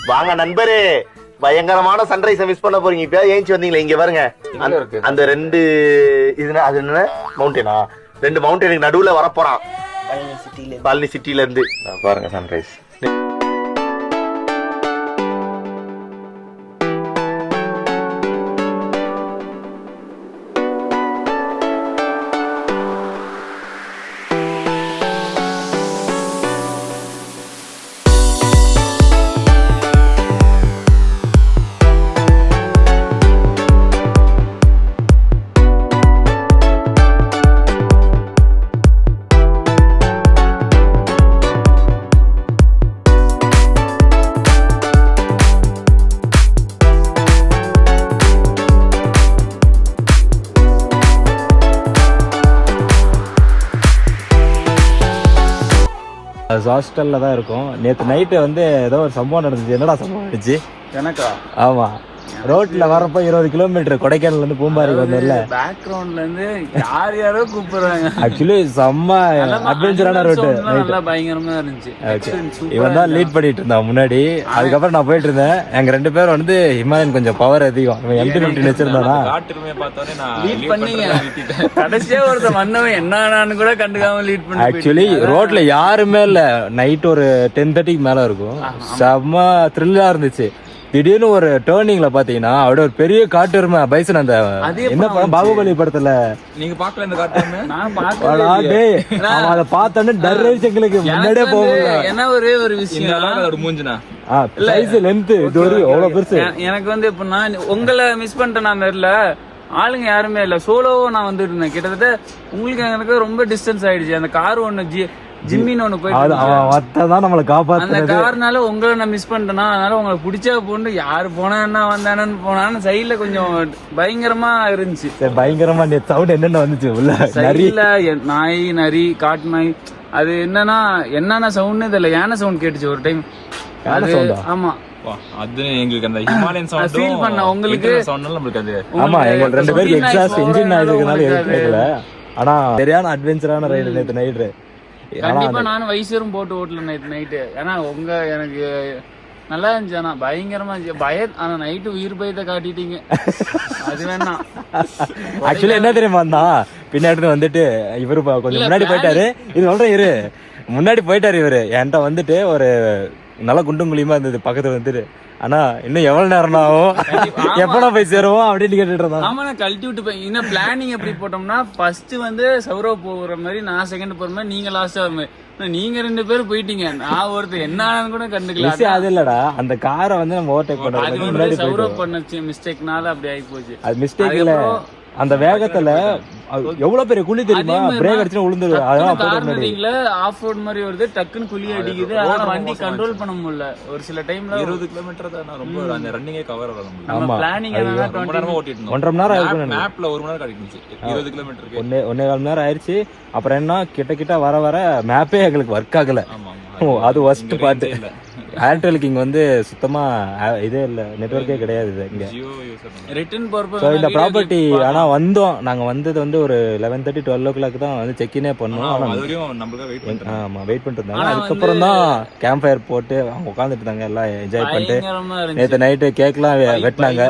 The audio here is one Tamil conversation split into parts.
வாங்க நண்பரே, பயங்கரமான சன்ரைஸ மிஸ் பண்ண போறீங்க. இப்ப ஏஞ்சி வந்தீங்களே, இங்க பாருங்க. அந்த ரெண்டு இதுனா அது என்ன மவுண்டனா, ரெண்டு மவுண்டனுக்கு நடுவுல வர போறான் பழனி சிட்டில இருந்து. பாருங்க சன்ரைஸ். ஹாஸ்டல்ல தான் இருக்கும். நேற்று நைட்டு வந்து ஏதோ ஒரு சம்பவம் நடந்துச்சு. என்னடா சம்பவம் நடந்துச்சு எனக்கா? ஆமா, ரோட்ல வரப்போ 20 கிலோமீட்டர் கொடைக்கானல்ல இருந்து பூம்பாரி வந்தோம்ல, பேக்ரவுண்ட்ல இருந்து யாரோ கூப்பிடுறாங்க. ஆக்சுவலி செம்ம அட்வென்ச்சரான ரோட்டு, நல்லா பயங்கரமா இருந்துச்சு. இவன் தான் லீட் பண்ணிட்டு இருந்தான் முன்னாடி. அதுக்கப்புறம் நான் போயிட்டு இருந்தேன். எங்க ரெண்டு பேரும் வந்து ஹிமாலயன் கொஞ்சம் பவர் அதிகம், MT-50 வச்சிருந்தானா லீட் பண்ணீங்க. கடைசியா ஒருத்தன் வந்தவன் என்னன்னு கூட கண்டுக்காம லீட் பண்ணி. ஆக்சுவலி ரோட்ல யாருமே இல்ல. நைட் ஒரு 10:30 மேல இருக்கும். செம்ம த்ரில்லா இருந்துச்சு. திடீர்னு ஒரு டேர்னிங்ல பாத்தீங்கன்னா அப்படியே ஒரு பெரிய காட்டெருமை பைசன், அந்த என்ன படம் பாகுபலி படத்துல நீங்க பாக்கல இந்த காட்டெருமை? நான் பாக்கல. அத பார்த்தோன்னே டர்ரேஜ் எங்களுக்கு முன்னாடியே போகல. என்ன ஒரே ஒரு விஷயம், அதோட மூஞ்சினா சைஸ் லெந்த் இது ஒரு அவ்வளவு பெருசு. எனக்கு வந்து இப்ப நான் உங்களை மிஸ் பண்ணிட்டேன். நான் தெரியல, ஆளுங்க யாருமே இல்ல, சோலோவா நான் வந்துட்டு இருந்தேன். கிட்டத்தட்ட உங்களுக்கு எனக்கு ரொம்ப டிஸ்டன்ஸ் ஆயிடுச்சு. அந்த கார் ஒண்ணு ஜிம்மின்னு ஒண்ணு போயிட்டு நம்மள காப்பாத்து, அந்த கார்னால உங்களை நான் மிஸ் பண்ணிட்டேன்னா, அதனால உங்களுக்கு பிடிச்சா போன்னு யாரு போனா என்ன வந்தானு போனான்னு சைட்ல கொஞ்சம் பயங்கரமா இருந்துச்சு. பயங்கரமா சவுண்ட் என்னென்ன வந்துச்சு உள்ள? சைட்ல நாய், நரி, காட்டு நாய், அது என்னன்னா சவுண்ட் தெரியல. யானை சவுண்ட் கேட்டுச்சு ஒரு டைம். ஆமா, அது எங்களுக்கு அந்த ஹிமாலயன் சவுண்ட் ஃபீல் பண்ண உங்களுக்கு சவுண்ட்னால நமக்கு அது. ஆமா, எங்க ரெண்டு பேருக்கு எக்ஸாஸ்ட் இன்ஜின் நாய்ஸ்னால கேட்கல. ஆனா சரியான அட்வென்ச்சரான ரைடு நேத்து நைட். கண்டிப்பா நானும் வயசரும் போட்டு ஓட்டல நேற்று நைட்டு. ஏன்னா எனக்கு நல்லா இருந்துச்சு. ஆனா பயங்கரமா இருந்துச்சு. ஆனா நைட்டு உயிர் பயத்தை காட்டிட்டீங்க, அது வேணாம். ஆக்சுவலி என்ன தெரியுமா இருந்தா, பின்னாடி வந்துட்டு இவரு கொஞ்சம் முன்னாடி போயிட்டாரு. இது சொல்றேன் இரு, முன்னாடி போயிட்டாரு இவரு. என்கிட்ட வந்துட்டு ஒரு நல்லா குண்டும் குழியுமா இருந்தது பக்கத்துல வந்துட்டு. ஆனா இன்னும் எவ்வளவு நேரம் ஆகும், எப்படா போய் சேருவோம் அப்படின்னு கேட்டுட்டு இருந்தான். ஆமா, நான் கழட்டி விட்டு போய் இன்னும் பிளானிங் எப்படி போட்டோம்னா, ஃபர்ஸ்ட் வந்து சௌரவ் போகிற மாதிரி, நான் செகண்ட் போற மாதிரி, நீங்க லாஸ்டா வர மாதிரி. நீங்க ரெண்டு பேரும் போயிட்டீங்க, நான் ஒருத்தர் என்ன கூட கண்டுக்கல. அது இல்லடா, அந்த காரை வந்து நம்ம ஓவர்டேக் பண்றது சௌரவ் பண்ண மிஸ்டேக்னால அப்படி ஆகி போச்சு. அது மிஸ்டேக் இல்ல, அந்த வேகத்துல எவ்வளவு பெரிய குழி தெரியுமா, பிரேக் அடிச்சு விழுந்துரு. அதனால ஆஃப் ரோட் மாதிரி வருது, டக்குன்னு குழி அடிக்குது. ஆனா வண்டி கண்ட்ரோல் பண்ண முடியல. ஒரு சில டைம்ல 20 கிலோமீட்டர் தான் ரொம்ப அந்த ரன்னிங்கே கவர் ஆகல. நம்ம பிளானிங் ரொம்ப நேரமா ஓட்டிட்டு இருந்தோம். 1.5 மணி நேரம் ஆயிருக்கு. மேப்ல 1 மணி நேரம் காட்டிச்சு 20 கிலோமீட்டருக்கு. 1.25 மணி நேரம் ஆயிருச்சு. அப்புறம் என்ன, கிட்ட வர வர மேப்பே எங்களுக்கு ஒர்க் ஆகல. அது ஃபர்ஸ்ட் பார்ட். ஏர்டெலுக்கு இங்க வந்து சுத்தமா இதே இல்ல, நெட்வொர்க்கே கிடையாது இங்க. ரிட்டர்ன் பர்பஸ் இந்த ப்ராப்பர்ட்டி. ஆனா வந்தோம், நாங்க வந்தது வந்து ஒரு 11:30-12 o'clock தான் வந்து செக்இனே பண்ணோம். ஆமா, வெயிட் பண்ணிட்டு இருந்தாங்க. அதுக்கப்புறம் தான் கேம்ப் ஃபயர் போட்டு அவங்க உட்காந்துட்டு இருந்தாங்க, எல்லாம் என்ஜாய் பண்ணிட்டு. நேற்று நைட்டு கேக்லாம் வெட்டினாங்க.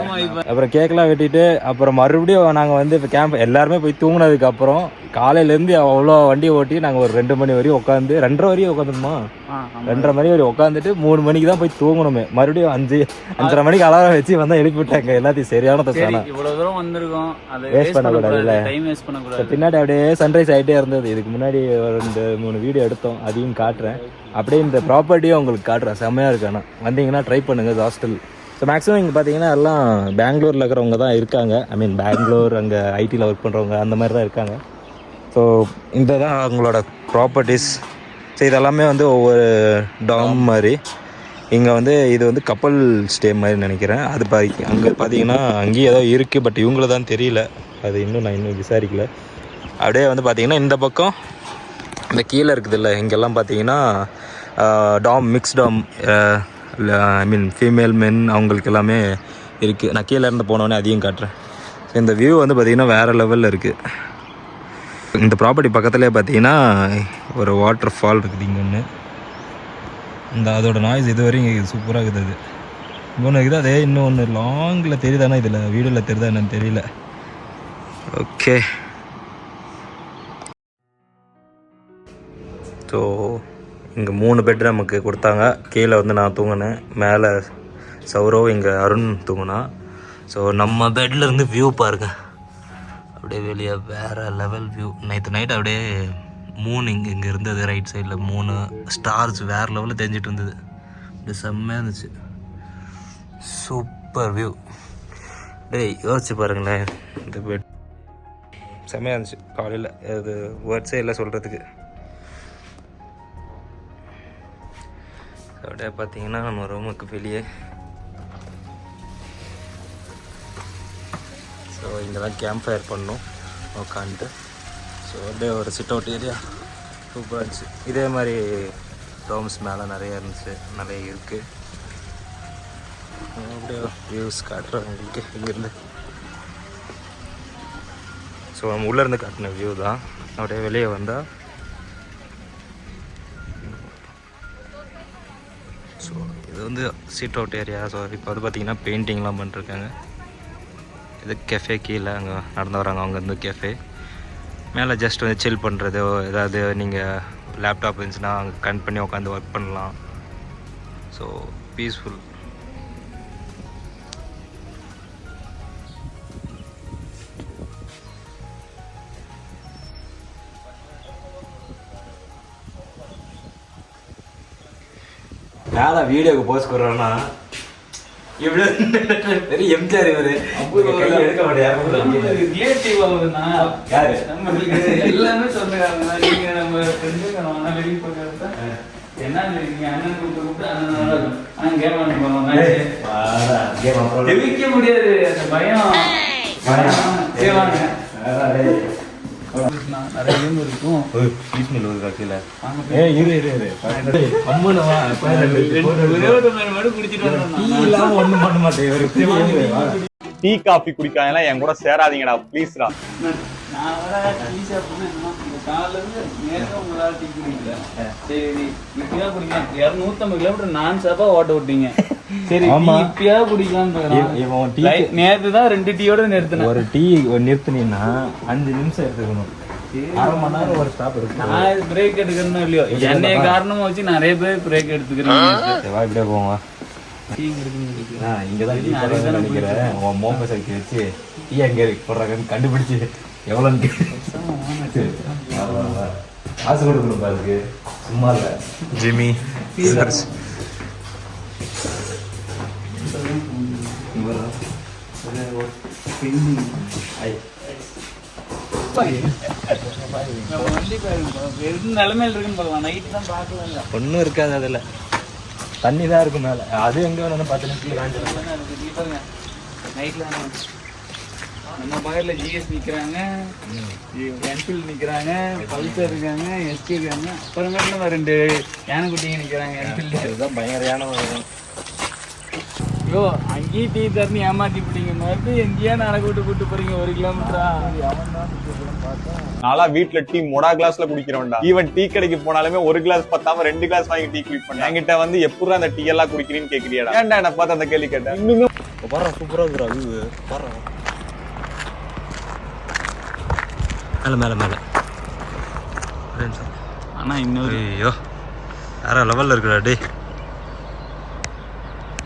அப்புறம் கேக்லாம் வெட்டிட்டு அப்புறம் மறுபடியும் நாங்க வந்து இப்போ கேம்ப் எல்லாருமே போய் தூங்கினதுக்கு அப்புறம் காலையில இருந்து அவ்வளோ வண்டி ஓட்டி நாங்க ஒரு 2 மணி வரையும் உட்காந்து, 2:30 வரையும் உட்காந்துருமா, 2:30 மணி வரையும் உட்காந்துட்டு 3 மணிக்கு தான் போய் தூங்கணுமே. மறுபடியும் 5:30 மணிக்கு அலாரம் வச்சு வந்தா எழுப்பி விட்டாங்க எல்லாத்தையும். சரியான தப்பான இவ்வளவு தூரம் வந்திருக்கோம், அதை வேஸ்ட் பண்ணக்கூடாதுல்ல. டைம் வேஸ்ட் பண்ணக்கூடாது. பின்னாடி அப்படியே சன்ரைஸ் ஆகிட்டே இருந்தது. இதுக்கு முன்னாடி ஒரு 2-3 வீடியோ எடுத்தோம், அதையும் காட்டுறேன். அப்படியே இந்த ப்ராப்பர்ட்டியும் உங்களுக்கு காட்டுறேன், செம்மையாக இருக்கு. ஆனால் வந்தீங்கன்னா ட்ரை பண்ணுங்க ஹாஸ்டல். ஸோ மேக்ஸிமம் இங்கே பார்த்தீங்கன்னா எல்லாம் பெங்களூரில் இருக்கிறவங்க தான் இருக்காங்க. ஐ மீன் பெங்களூர், அங்கே ஐடியில் ஒர்க் பண்ணுறவங்க அந்த மாதிரி தான் இருக்காங்க. ஸோ இந்த தான் அவங்களோட ப்ராப்பர்ட்டிஸ். ஸோ இதெல்லாமே வந்து ஒவ்வொரு டாம் மாதிரி. இங்கே வந்து இது வந்து கப்பல் ஸ்டே மாதிரி நினைக்கிறேன். அது அங்கே பார்த்தீங்கன்னா அங்கேயும் ஏதோ இருக்குது, பட் இவங்கள தான் தெரியல. அது நான் விசாரிக்கல. அப்படியே வந்து பார்த்தீங்கன்னா இந்த பக்கம் இந்த கீழே இருக்குதுல்ல, இங்கெல்லாம் பார்த்தீங்கன்னா டாம், மிக்ஸ் டாம், ஐ மீன் ஃபீமேல் மென் அவங்களுக்கு எல்லாமே இருக்குது. நான் கீழே இருந்து போனோடனே அதையும் காட்டுறேன். ஸோ இந்த வியூ வந்து பார்த்திங்கன்னா வேறு லெவலில் இருக்குது. இந்த ப்ராப்பர்ட்டி பக்கத்துலேயே பார்த்தீங்கன்னா ஒரு வாட்டர் ஃபால் இருக்குது இங்கே ஒன்று. இந்த அதோட நாய்ஸ் இது வரையும் சூப்பராக இருக்குது. அது ஒன்று இருக்குது, அதே இன்னும் ஒன்று லாங்கில் தெரியுதானே, இதில் வீடியோவில் தெரியுதா என்னன்னு தெரியல. ஓகே, ஸோ இங்கே 3 பெட் நமக்கு கொடுத்தாங்க. கீழே வந்து நான் தூங்கினேன், மேலே சௌரவ், இங்கே அருண் தூங்கினா. ஸோ நம்ம பெட்லேருந்து வியூ பாருங்க, அப்படியே வெளியே வேறு லெவல் வியூ. நேற்று நைட் அப்படியே மூன் இங்கே இருந்தது, ரைட் சைடில் 3 ஸ்டார்ஸ் வேறு லெவலில் தெரிஞ்சிட்டு இருந்தது. அப்படியே செம்மையாக இருந்துச்சு, சூப்பர் வியூ. டேய் யோசிச்சு பாருங்களேன், இந்த பெட் செம்மையாக இருந்துச்சு. காலையில் அது வேர்ட்ஸே இல்லை சொல்கிறதுக்கு. அப்படியே பார்த்தீங்கன்னா நம்ம ரூமுக்கு வெளியே, ஸோ இங்கே தான் கேம்ப் ஃபயர் பண்ணோம் உட்காந்துட்டு. ஸோ அப்படியே ஒரு சிட் அவுட் ஏரியா சூப்பராக இருந்துச்சு. இதே மாதிரி டோம்ஸ் மேலே நிறைய இருந்துச்சு, நிறைய இருக்குது. அப்படியே வியூஸ் காட்டுறேன் உங்களுக்கு இங்கேருந்து. ஸோ நம்ம உள்ளேருந்து காட்டின வியூ தான். அப்படியே வெளியே வந்தால் ஸோ இது வந்து சீட் அவுட் ஏரியா. ஸோ இப்போ வந்து பார்த்திங்கன்னா பெயிண்டிங்லாம் பண்ணிருக்காங்க. இது கெஃபே, கீழே அங்கே நடந்து வராங்க அவங்க வந்து கெஃபே. மேலே ஜஸ்ட் வந்து சில் பண்ணுறது, ஏதாவது நீங்கள் லேப்டாப் இருந்துச்சுன்னா அங்கே கனெக்ட் பண்ணி உட்காந்து ஒர்க் பண்ணலாம். So peaceful. மேலே வீடியோக்கு போஸ்ட் கொடுறோன்னா இவ்வளோ பெரிய எம்ஜிஆர் இவர் எடுக்க எல்லாமே சொல்றாங்க. நீங்க நம்ம ஃப்ரெண்டு வெளியே போட்டு என்ன அண்ணன் கூப்பிட்டு அண்ணன் கேட்க முடியாது, அந்த பயம் செய்வாங்க. நிறைய கேம் இருக்கும். ஒன்றும் பண்ண மாட்டேன். டீ காஃபி குடிக்காதீங்களா, என் கூட சேராதீங்கடா ப்ளீஸ்டா. நான் வர டீ ஷாப்னா இந்த காலைல இருந்து நேரம் உங்களால டீ குடிக்கல. சரி இப்பயா குடிக்கலாம், 250 கிலோமீட்டர் நான் சாப்பா ஓட்ட விட்டீங்க. சரி இப்பயா குடிக்கலாம்னு நேற்று தான் 2 டீயோட நிறுத்தினேன். ஒரு டீ நிறுத்தினீங்கன்னா 5 நிமிஷம் எடுத்துக்கணும், அரை மணி நேரம் ஒரு ஸ்டாப் இருக்கு. நான் பிரேக் எடுக்கணும் இல்லையோ, என்னைய காரணமா வச்சு நிறைய பேர் பிரேக் எடுத்துக்கிறேன். போங்க, இங்கதான் நினைக்கிறேன். உன் மோம்ப சக்தி வச்சு டீ எங்க போடுறாங்கன்னு கண்டுபிடிச்சு எவ்வளோன்னு காசு கொடுக்கணும் பாருக்கு, சும்மா இல்லை. ஜிம்மி நிலைமையில இருக்குன்னு பார்க்கலாம். நைட்டு தான் பார்க்கல, ஒன்றும் இருக்காது, அதில் தண்ணி தான் இருக்கும் மேலே. அது எங்கே வேணும் 10 நிமிஷத்துல நைட்ல நம்ம பக்கத்துல ஜிஎஸ் நிக்கிறாங்க, என்ஃபீல்டு நிக்கிறாங்க, பல்சர் இருக்காங்க, எஸ்கே இருக்காங்க, அப்புறமேட்டு 2 யானைக்குட்டிங்க நிக்கிறாங்க. என்ஃபீல்டு இதுதான் பயங்கர யானை வரும். ஐயோ அங்கேயும் டீ தண்ணி ஏமாத்தி பிடிங்க, மறுபடியும் எங்கேயா நடக்க கூட்டு போறீங்க 1 கிலோமீட்டரா. நான்லாம் வீட்டுல டீ மொடா கிளாஸ்ல குடிக்கிறோம்டா. ஈவன் டீ கடைக்கு போனாலுமே 1 கிளாஸ் பத்தாம 2 கிளாஸ் வாங்கி டீ குடிப்பேன். என்கிட்ட வந்து எப்படா அந்த டீ எல்லாம் குடிக்கிறீன்னு கேக்குறியாடா? ஏன்டா என்ன பார்த்து அந்த கேள்வி கேட்டேன். இன்னும் பாரு சூப்பரா இருக்குடா வியூ, பாரு மேலே மேலே மேலே. ஆனா இன்னொரு ஐயோ வேற லெவலில் இருக்குடா டே.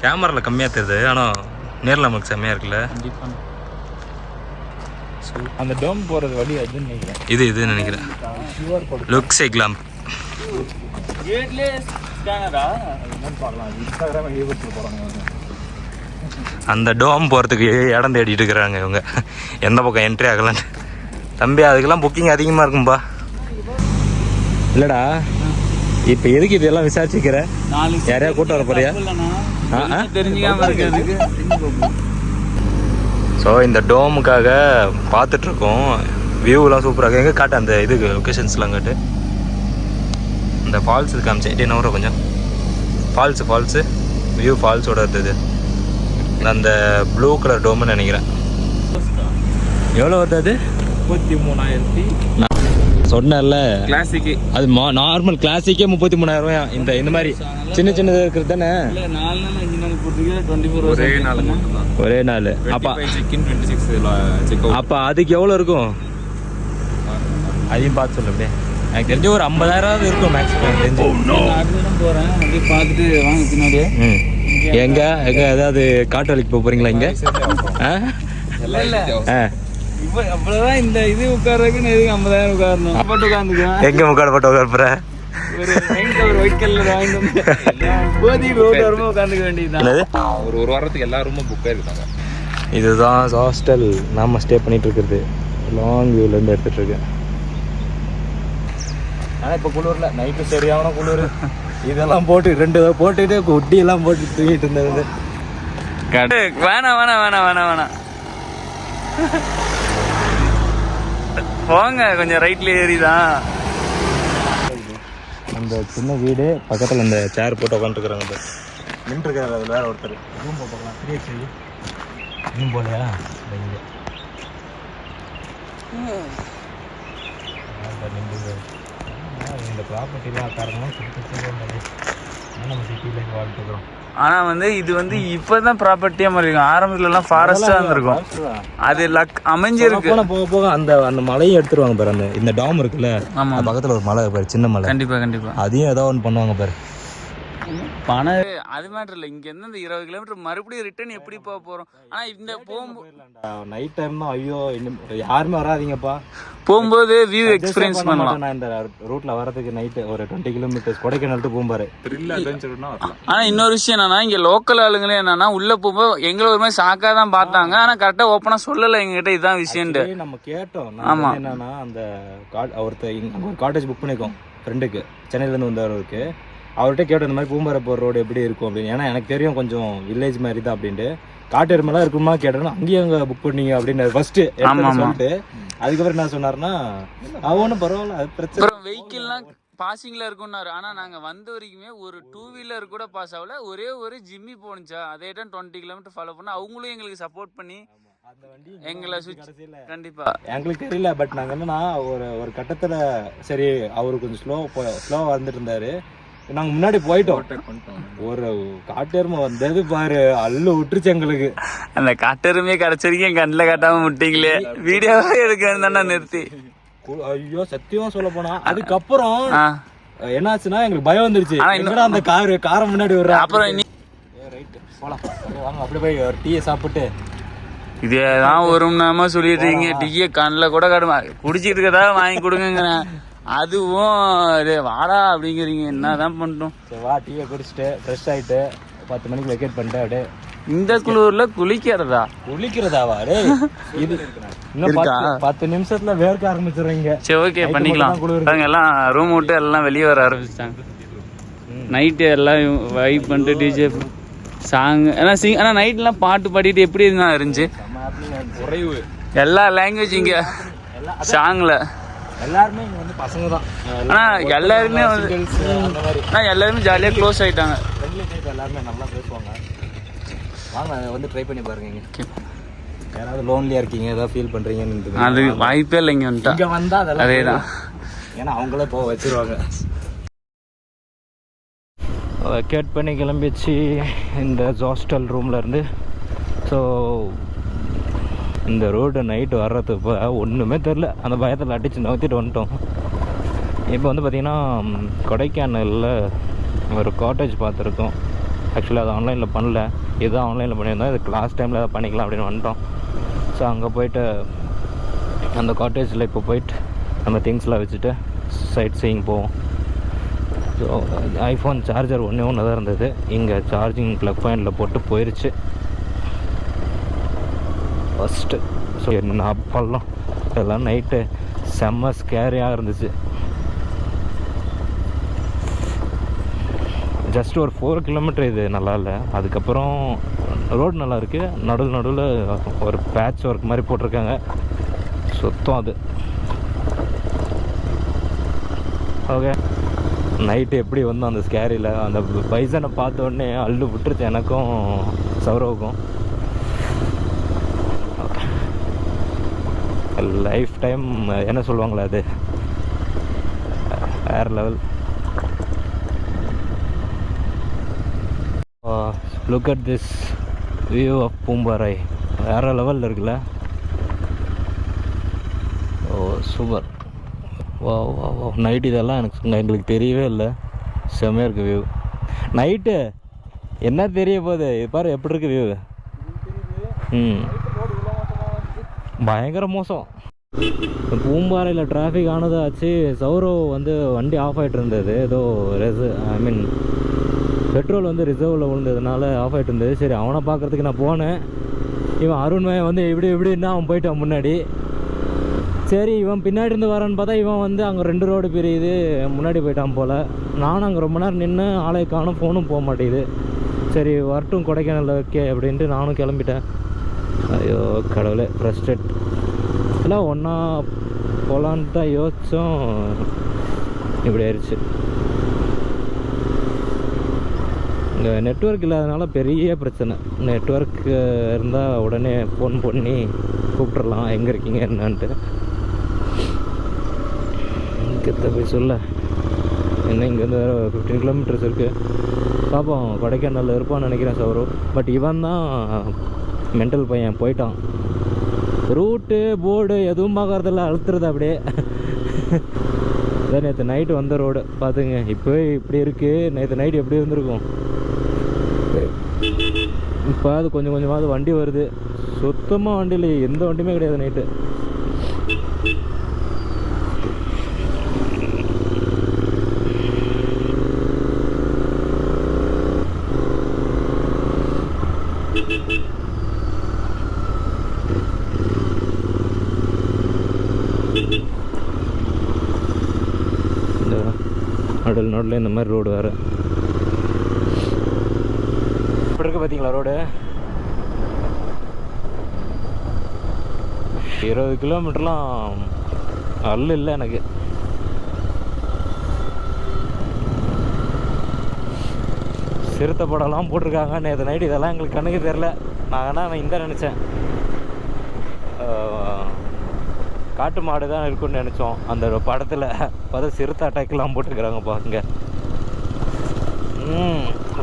கேமராவில் கம்மியாக தெரியுது, ஆனால் நேரில் நமக்கு செம்மையாக இருக்குல்ல. அந்த டோம் போறது வழி அதுன்னு நினைக்கிறேன். இது நினைக்கிறேன். லுக்ஸ் எக்லாம் அந்த டோம் போகிறதுக்கு இடம் தேடிட்டு இருக்கிறாங்க இவங்க, எந்த பக்கம் என்ட்ரி ஆகலான்னு. தம்பி அதுக்கெல்லாம் புக்கிங் அதிகமாக இருக்கும்பா. இல்லைடா இப்போ எதுக்கு இதெல்லாம் விசாரிச்சுக்கிற? யாரையா கூட்டம் வர போறியா? தெரிஞ்சுக்காம இருக்கிறதுக்கு. ஸோ இந்த டோமுக்காக பார்த்துட்ருக்கோம். வியூலாம் சூப்பராக எங்கே காட்டு, அந்த இதுக்கு லொக்கேஷன்ஸ்லாம் காட்டு. இந்த ஃபால்ஸ் இது காமிச்சேன் 18 ஹவர் கொஞ்சம். ஃபால்ஸு வியூ ஃபால்ஸோட இருந்தது. அந்த ப்ளூ கலர் டோம்னு நினைக்கிறேன். எவ்வளோ வருது அது? 33,000. சொன்னேன்ல கிளாசிக்கு அது நார்மல் கிளாசிக்கே 33,000 ரூபாயா. இந்த மாதிரி சின்ன சின்னது இருக்கிறது தானே. 4 நாள் 5 நாள் போட்டுருக்கீங்க 24 hours ஒரே நாள் மட்டும்தான். ஒரே நாள். அப்போ 25 செக்-இன் 26 செக்-அவுட். அப்போ அதுக்கு எவ்வளோ இருக்கும் அதையும் பார்த்து சொல்லு. அப்படியே எனக்கு தெரிஞ்ச ஒரு 50,000 இருக்கும் மேக்ஸிமம் எனக்கு தெரிஞ்சு. அடுத்த தினம் போகிறேன், அப்படியே பார்த்துட்டு வாங்க பின்னாடியே. எங்க ஏதாவது காட்டு வலிக்கு போக போறீங்களா இங்க? இல்லை இப்போ அவ்வளோதான். இந்த இது உட்கார்றதுக்கு நான் எதுக்கு 50,000 உட்காரணும்? போட்டு உட்காந்துக்குவேன். எங்க முக்காடு போட்டு உட்கார ஒரு ஒயிட் கலர் வாங்கிட்டு வந்து போதி ரோடு வரமா உட்காந்துக்க வேண்டியதுதான். ஒரு வாரத்துக்கு எல்லா ரூமும் புக்காக இருக்காங்க. இதுதான் ஹாஸ்டல் நாம ஸ்டே பண்ணிட்டு இருக்கிறது. லாங் வியூல இருந்து எடுத்துட்டு இருக்கேன். ஆனா இப்போ குளிர்ல நைட்டு சரியான குளிர். இதெல்லாம் போட்டு 2 போட்டுட்டு குட்டி எல்லாம் போட்டு தூங்கிட்டு இருந்தது. வேணாம் வேணாம் வேணாம் வேணாம் வேணாம் போங்க, கொஞ்சம் ரைட்ல ஏறிதான். அந்த சின்ன வீடு பக்கத்தில் அந்த சேர் போட்டு உட்காந்துருக்குறாங்க. நின்றுருக்காரு அதில் வேற ஒருத்தர். ரூம் போகலாம். ரூம் போலையா? இந்த ப்ராப்பர்ட்டிலாம் காரணமாக நம்ம சிட்டியில் வாழ்த்துக்கிறோம். ஆனா வந்து இது வந்து இப்பதான் ப்ராப்பர்ட்டியா மாதிரி இருக்கும். ஆரம்பத்துல எல்லாம் ஃபாரஸ்டா இருந்திருக்கும். அது லக் அமைஞ்சிருக்கு. போக போக அந்த அந்த மலையை எடுத்துருவாங்க பாரு. அந்த இந்த டாம் இருக்குல்ல, ஆமா, பக்கத்துல ஒரு மலை பாரு, சின்ன மலை. கண்டிப்பா கண்டிப்பா அதையும் ஏதோ ஒன்று பண்ணுவாங்க பாரு. பணம் அது மேட்டர் இல்லை. இங்க இருந்து இந்த 20 கிலோமீட்டர் மறுபடியும் ரிட்டர்ன் எப்படி போக போறோம்? ஆனா இந்த போகும்போது நைட் டைம் தான். ஐயோ இன்னும் யாருமே வராதீங்கப்பா. போகும்போது வியூ எக்ஸ்பீரியன்ஸ் பண்ணலாம். நான் இந்த ரூட்ல வரதுக்கு நைட்டு ஒரு 20 கிலோமீட்டர்ஸ் கொடைக்கானல் போகும் பாரு. த்ரில் அட்வென்ச்சர்னா வரலாம். ஆனா இன்னொரு விஷயம் என்னன்னா, இங்க லோக்கல் ஆளுங்களே என்னன்னா உள்ள போகும்போது எங்களை ஒரு மாதிரி சாக்கா தான் பார்த்தாங்க. ஆனா கரெக்டா ஓப்பனா சொல்லல எங்ககிட்ட இதுதான் விஷயம். நம்ம கேட்டோம். ஆமா, என்னன்னா அந்த ஒருத்தர் ஒரு காட்டேஜ் புக் பண்ணிருக்கோம் ஃப்ரெண்டுக்கு, சென்னையில இருந்து வந்தவருக்கு. அவர்கிட்ட கேட்டோம் இந்த மாதிரி பூம்பாறை போகிற ரோடு எப்படி இருக்கும் அப்படின்னு. ஏன்னா எனக்கு தெரியும் கொஞ்சம் வில்லேஜ் மாதிரி தான் அப்படின்ட்டு. காட்டு எருமெல்லாம் இருக்குமா கேட்டோன்னா அங்கேயும் அங்கே புக் பண்ணீங்க அப்படின்னு ஃபர்ஸ்ட் சொல்லிட்டு அதுக்கப்புறம் என்ன சொன்னார்னா அவனும் பரவாயில்ல, அது பிரச்சனை. வெஹிக்கிள்லாம் பாசிங்ல இருக்கும்னாரு. ஆனா நாங்க வந்த வரைக்குமே ஒரு 2 வீலர் கூட பாஸ் ஆகல. ஒரே ஒரு ஜிம்மி போனுச்சா, அதே டைம் 20 கிலோமீட்டர் ஃபாலோ பண்ண அவங்களும் எங்களுக்கு சப்போர்ட் பண்ணி எங்களை கண்டிப்பா எங்களுக்கு தெரியல. பட் நாங்க என்னன்னா ஒரு கட்டத்துல சரி அவரு கொஞ்சம் ஸ்லோவா வந்துட்டு இருந்தாரு. நாங்க முன்னாடி போயிட்டோம். ஒரு காட்டெருமை வந்தது பாரு, அள்ளு விட்டுருச்சு எங்களுக்கு. அந்த காட்டெருமையே கிடைச்சிருக்கீங்க, என் கண்ணில் காட்டாம விட்டீங்களே. வீடியோவே எடுக்க நிறுத்தி. ஐயோ சத்தியமா சொல்ல போனா அதுக்கப்புறம் என்னாச்சுன்னா எங்களுக்கு பயம் வந்துருச்சு. என்னடா அந்த காரை முன்னாடி வர்ற. அப்புறம் போலாம் வாங்க அப்படியே போய் ஒரு டீயை சாப்பிட்டு இதேதான் ஒரு நாம சொல்லிட்டு இருக்கீங்க. டீயை கண்ணில் கூட காட்டுமா குடிச்சிட்டு இருக்கதா வாங்கி கொடுங்கிறேன். அதுவும் வாடா அப்படிங்கிறீங்க. என்னதான் பண்ணிட்டோம். சரி வா, டீயை குடிச்சிட்டு ஃப்ரெஷ் ஆகிட்டு 10 மணிக்கு வெக்கேட் பண்ணிட்டு அப்படியே இந்த குளிர்ல குளிக்கிறதாவா? இது இன்னும் 10 நிமிஷத்துல வேர்க்க ஆரம்பிச்சிடுறீங்க. சரி ஓகே பண்ணிக்கலாம். எல்லாம் ரூம் விட்டு எல்லாம் வெளியே வர ஆரம்பிச்சிட்டாங்க. நைட்டு எல்லாம் வைப் பண்ணிட்டு டிஜே சாங் ஆனால் நைட்லாம் பாட்டு பாடிட்டு எப்படி இருந்தா இருந்துச்சு. எல்லா லாங்குவேஜ் இங்க சாங்ல எல்லாருமே இங்க வந்து பசங்க தான். ஆனா எல்லாருமே வந்து எல்லாருமே ஜாலியா க்ளோஸ் ஆயிட்டாங்க. எல்லாருமே நல்லா பேசுவாங்க. வாங்க வந்து ட்ரை பண்ணி பாருங்க. யாராவது லோன்லியா இருக்கீங்க, ஏதாவது ஃபீல் பண்றீங்கன்னு அது வாய்ப்பே இல்லை. இங்க வந்தா அதேதான். ஏன்னா அவங்களே போக வச்சிருவாங்க. வெக்கேட் பண்ணி கிளம்பிச்சு இந்த ஹாஸ்டல் ரூம்ல இருந்து. ஸோ இந்த ரோடு நைட்டு வர்றது இப்போ ஒன்றுமே தெரில. அந்த பயத்தில் அடித்து நவுத்திட்டு வந்துட்டோம். இப்போ வந்து பார்த்திங்கன்னா கொடைக்கானலில் ஒரு காட்டேஜ் பார்த்துருக்கோம். ஆக்சுவலாக அது ஆன்லைனில் பண்ணல, இதுதான் ஆன்லைனில் பண்ணியிருந்தோம். இதுக்கு லாஸ்ட் டைமில் அதை பண்ணிக்கலாம் அப்படின்னு வந்துட்டோம். ஸோ அங்கே போயிட்டு அந்த காட்டேஜில் இப்போ போயிட்டு நம்ம திங்ஸ்லாம் வச்சுட்டு சைட் சீயிங் போவோம். ஸோ ஐஃபோன் சார்ஜர் ஒன்று தான் இருந்தது. இங்கே சார்ஜிங் ப்ளக் பாயிண்டில் போட்டு போயிடுச்சு ஃபஸ்ட்டு. ஸோ என்ன அப்பெல்லாம் இதெல்லாம் நைட்டு செம்ம ஸ்கேரியாக இருந்துச்சு. ஜஸ்ட் ஒரு 4 கிலோமீட்டர் இது நல்லா இல்லை. அதுக்கப்புறம் ரோடு நல்லா இருக்குது. நடுவில் ஒரு பேட்ச் ஒர்க் மாதிரி போட்டிருக்காங்க. சுத்தம் அது. ஓகே நைட்டு எப்படி வந்து அந்த ஸ்கேரியில் அந்த பைசனை பார்த்த உடனே அள்ளு விட்டுருச்சு எனக்கும் சௌரவுக்கும். லைஃப் டைம் என்ன சொல்லுவாங்களே அது வேறு level. Look at this view of Poombarai. வேறு லெவலில் இருக்குல்ல. Oh super. வா வா வா. நைட்டு இதெல்லாம் எங்களுக்கு தெரியவே இல்லை. செம்மையாக இருக்குது வியூ. நைட்டு என்ன தெரிய போகுது, இது பாரு எப்படி இருக்குது வியூ. பயங்கர மோசம். பூம்பாறையில் டிராஃபிக் ஆனதாச்சு. சௌரவ் வந்து வண்டி ஆஃப் ஆகிட்டு இருந்தது. ஏதோ பெட்ரோல் வந்து ரிசர்வில் விழுந்ததுனால ஆஃப் ஆகிட்டு இருந்தது. சரி அவனை பார்க்குறதுக்கு நான் போனேன். இவன் அருண்மய வந்து இப்படின்னா அவன் போயிட்டான் முன்னாடி. சரி இவன் பின்னாடி இருந்து வரான்னு பார்த்தா இவன் வந்து அங்கே 2 ரோடு பிரியுது, முன்னாடி போயிட்டான் போல். நானும் அங்கே ரொம்ப நேரம் நின்று ஆளை காணும், ஃபோனும் போக மாட்டேங்குது. சரி வரட்டும் கொடைக்கானல் ஓகே அப்படின்ட்டு நானும் கிளம்பிட்டேன். ஐயோ கடவுளே, ஃப்ரஸ்ட்ரேட். எல்லாம் ஒன்றா போகலான்ட்டு தான் யோசித்தோம், இப்படி ஆயிடுச்சு. இங்கே நெட்வொர்க் இல்லாதனால பெரிய பிரச்சனை. நெட்வொர்க் இருந்தால் உடனே ஃபோன் பண்ணி கூப்பிட்றலாம் எங்கே இருக்கீங்க என்னான்ட்டு. கிட்ட போய் சொல்ல என்ன இங்கேருந்து 15 கிலோமீட்டர்ஸ் இருக்குது. பார்ப்போம், கொடைக்கானலில் இருப்பான்னு நினைக்கிறேன் சௌரவ். பட் இவன் தான் மென்டல் பையன், போயிட்டான். ரூட்டு போர்டு எதுவும் பார்க்கறதில்ல, அழுத்துறது அப்படியே. அதான் நேற்று நைட்டு வந்த ரோடு பார்த்துங்க, இப்போ இப்படி இருக்குது. நேற்று நைட்டு எப்படி இருந்திருக்கும். இப்போ அது கொஞ்சம் கொஞ்சமாவது வண்டி வருது. சுத்தமாக வண்டியில் எந்த வண்டியுமே கிடையாது நைட்டு. நடுவில் இந்த மாதிரி ரோடு வேறு இப்படி இருக்குது பார்த்தீங்களா ரோடு. 20 கிலோமீட்டர்லாம் அல்ல இல்லை எனக்கு. சிறுத்தை படம்லாம் போட்டிருக்காங்க. நேற்று நைட்டு இதெல்லாம் எங்களுக்கு கண்ணுக்கு தெரில. நான் இந்த நினச்சேன் காட்டு மாடு தான் இருக்குன்னு நினச்சோம் அந்த படத்தில். பார்த்தா சிறுத்தை அட்டாக்லாம் போட்டிருக்கிறாங்க பாருங்க.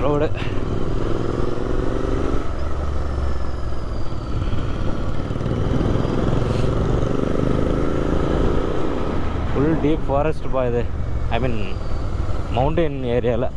ரோடு ஃபுல் டீப் ஃபாரஸ்ட் இது. ஐ மீன் மவுண்டன் ஏரியாவில்.